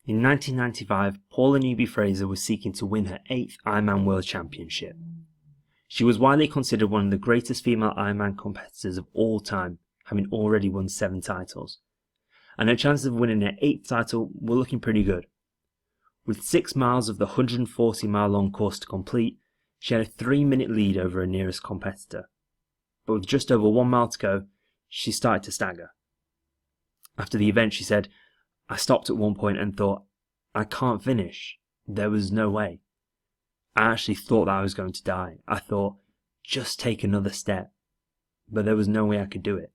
In 1995, Paula Newby-Fraser was seeking to win her 8th Ironman World Championship. She was widely considered one of the greatest female Ironman competitors of all time, having already won 7 titles. And her chances of winning her 8th title were looking pretty good. With 6 miles of the 140-mile long course to complete, she had a 3-minute lead over her nearest competitor. But with just over 1 mile to go, she started to stagger. After the event, she said, "I stopped at one point and thought, I can't finish. There was no way. I actually thought that I was going to die. I thought, just take another step. But there was no way I could do it."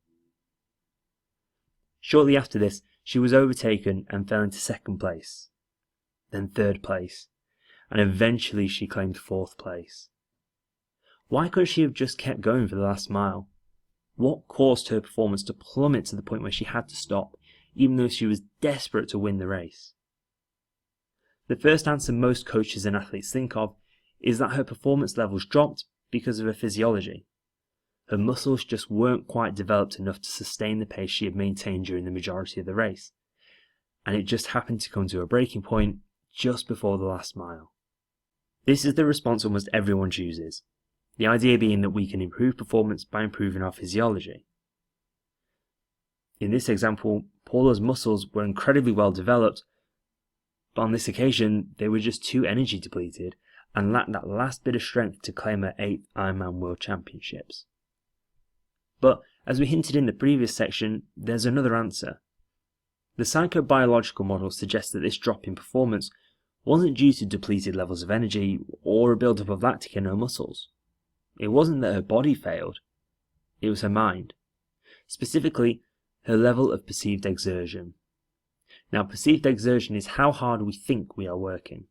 Shortly after this, she was overtaken and fell into 2nd place, then 3rd place, and eventually she claimed 4th place. Why couldn't she have just kept going for the last mile? What caused her performance to plummet to the point where she had to stop, even though she was desperate to win the race? The first answer most coaches and athletes think of is that her performance levels dropped because of her physiology. Her muscles just weren't quite developed enough to sustain the pace she had maintained during the majority of the race, and it just happened to come to a breaking point just before the last mile. This is the response almost everyone chooses, the idea being that we can improve performance by improving our physiology. In this example, Paula's muscles were incredibly well developed, but on this occasion they were just too energy depleted and lacked that last bit of strength to claim her 8th Ironman World Championships. But as we hinted in the previous section, there's another answer. The psychobiological model suggests that this drop in performance wasn't due to depleted levels of energy or a buildup of lactic in her muscles. It wasn't that her body failed, it was her mind. Specifically, her level of perceived exertion. Now, perceived exertion is how hard we think we are working.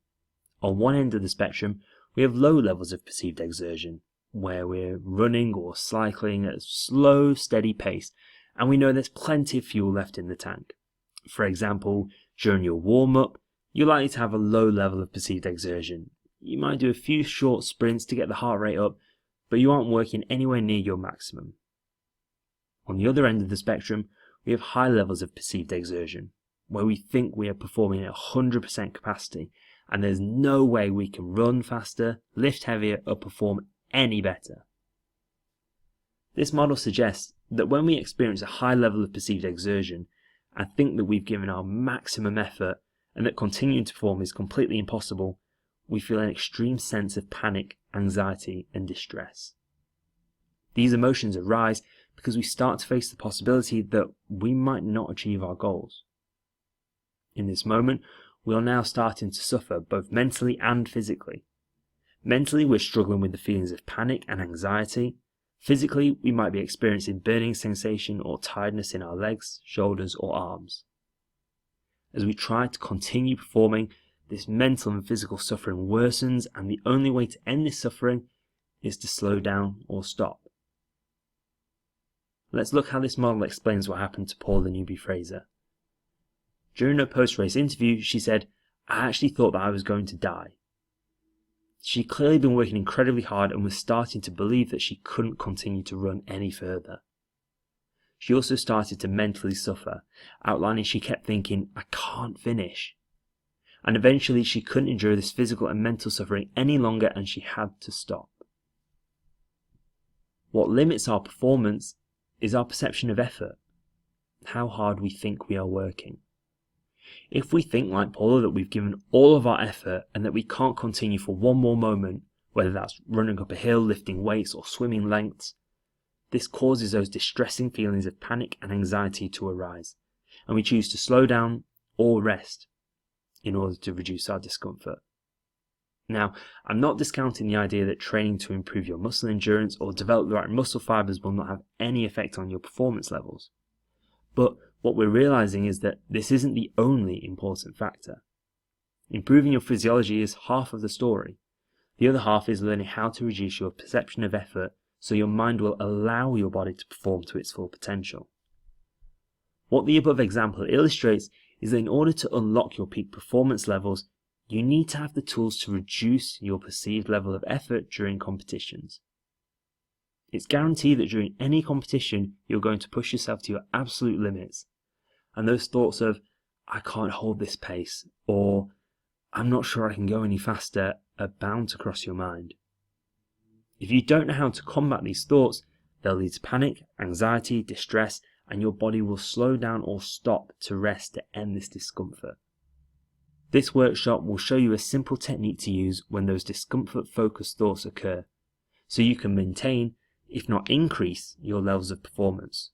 On one end of the spectrum, we have low levels of perceived exertion, where we're running or cycling at a slow, steady pace, and we know there's plenty of fuel left in the tank. For example, during your warm-up, you're likely to have a low level of perceived exertion. You might do a few short sprints to get the heart rate up, but you aren't working anywhere near your maximum. On the other end of the spectrum, we have high levels of perceived exertion, where we think we are performing at 100% capacity, and there's no way we can run faster, lift heavier, or perform any better. This model suggests that when we experience a high level of perceived exertion and think that we've given our maximum effort and that continuing to perform is completely impossible, we feel an extreme sense of panic, anxiety, and distress. These emotions arise because we start to face the possibility that we might not achieve our goals. In this moment, we are now starting to suffer both mentally and physically. Mentally, we're struggling with the feelings of panic and anxiety. Physically, we might be experiencing burning sensation or tiredness in our legs, shoulders, or arms. As we try to continue performing, this mental and physical suffering worsens, and the only way to end this suffering is to slow down or stop. Let's look how this model explains what happened to Paula Newby-Fraser. During her post-race interview, she said, "I actually thought that I was going to die." She'd clearly been working incredibly hard and was starting to believe that she couldn't continue to run any further. She also started to mentally suffer, outlining she kept thinking, "I can't finish." And eventually she couldn't endure this physical and mental suffering any longer and she had to stop. What limits our performance is our perception of effort, how hard we think we are working. If we think like Paula that we've given all of our effort and that we can't continue for one more moment, whether that's running up a hill, lifting weights, or swimming lengths, this causes those distressing feelings of panic and anxiety to arise, and we choose to slow down or rest in order to reduce our discomfort. Now, I'm not discounting the idea that training to improve your muscle endurance or develop the right muscle fibers will not have any effect on your performance levels. But what we're realizing is that this isn't the only important factor. Improving your physiology is half of the story. The other half is learning how to reduce your perception of effort so your mind will allow your body to perform to its full potential. What the above example illustrates is that in order to unlock your peak performance levels, you need to have the tools to reduce your perceived level of effort during competitions. It's guaranteed that during any competition, you're going to push yourself to your absolute limits. And those thoughts of, I can't hold this pace, or I'm not sure I can go any faster, are bound to cross your mind. If you don't know how to combat these thoughts, they'll lead to panic, anxiety, distress, and your body will slow down or stop to rest to end this discomfort. This workshop will show you a simple technique to use when those discomfort-focused thoughts occur, so you can maintain, if not increase, your levels of performance.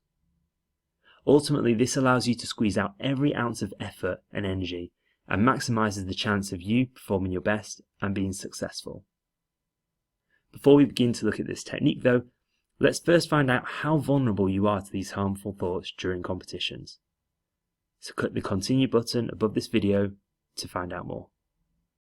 Ultimately, this allows you to squeeze out every ounce of effort and energy and maximizes the chance of you performing your best and being successful. Before we begin to look at this technique though, let's first find out how vulnerable you are to these harmful thoughts during competitions. So click the continue button above this video to find out more.